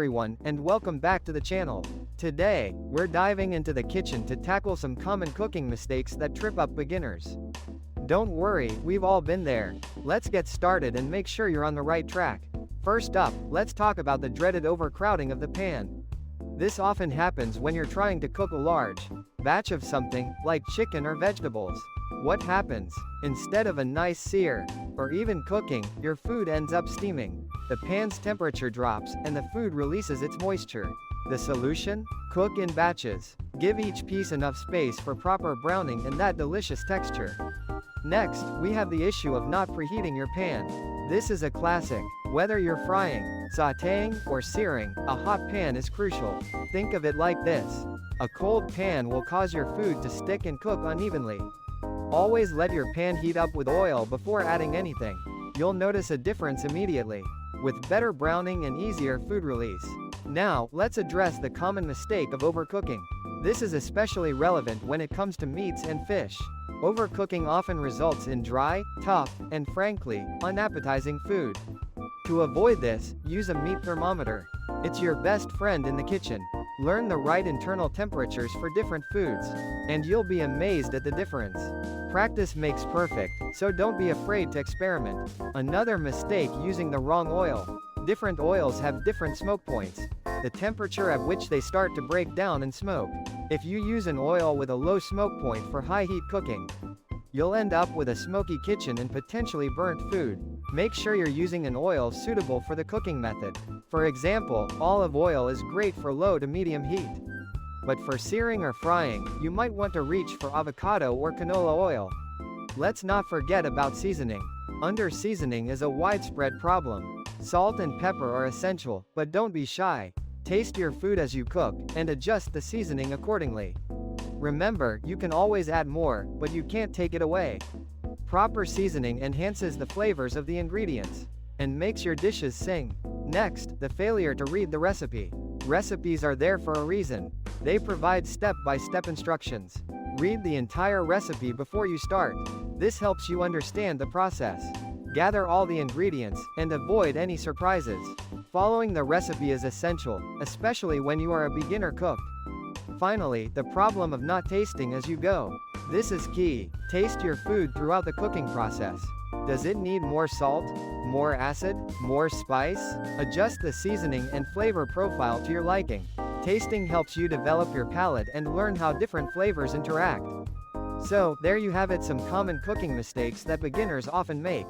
Everyone, and welcome back to the channel. Today, we're diving into the kitchen to tackle some common cooking mistakes that trip up beginners. Don't worry, we've all been there. Let's get started and make sure you're on the right track. First up, let's talk about the dreaded overcrowding of the pan. This often happens when you're trying to cook a large batch of something, like chicken or vegetables. What happens? Instead of a nice sear, or even cooking, your food ends up steaming. The pan's temperature drops, and the food releases its moisture. The solution? Cook in batches. Give each piece enough space for proper browning and that delicious texture. Next, we have the issue of not preheating your pan. This is a classic. Whether you're frying, sautéing, or searing, a hot pan is crucial. Think of it like this. A cold pan will cause your food to stick and cook unevenly. Always let your pan heat up with oil before adding anything. You'll notice a difference immediately, with better browning and easier food release. Now, let's address the common mistake of overcooking. This is especially relevant when it comes to meats and fish. Overcooking often results in dry, tough, and frankly, unappetizing food. To avoid this, use a meat thermometer. It's your best friend in the kitchen. Learn the right internal temperatures for different foods, and you'll be amazed at the difference. Practice makes perfect, so don't be afraid to experiment. Another mistake: using the wrong oil. Different oils have different smoke points, the temperature at which they start to break down and smoke. If you use an oil with a low smoke point for high heat cooking, you'll end up with a smoky kitchen and potentially burnt food. Make sure you're using an oil suitable for the cooking method. For example, olive oil is great for low to medium heat. But for searing or frying, you might want to reach for avocado or canola oil. Let's not forget about seasoning. Under-seasoning is a widespread problem. Salt and pepper are essential, but don't be shy. Taste your food as you cook, and adjust the seasoning accordingly. Remember, you can always add more, but you can't take it away. Proper seasoning enhances the flavors of the ingredients, and makes your dishes sing. Next, the failure to read the recipe. Recipes are there for a reason. They provide step-by-step instructions. Read the entire recipe before you start. This helps you understand the process. Gather all the ingredients, and avoid any surprises. Following the recipe is essential, especially when you are a beginner cook. Finally, the problem of not tasting as you go. This is key. Taste your food throughout the cooking process. Does it need more salt, more acid, more spice? Adjust the seasoning and flavor profile to your liking. Tasting helps you develop your palate and learn how different flavors interact. So, there you have it, some common cooking mistakes that beginners often make.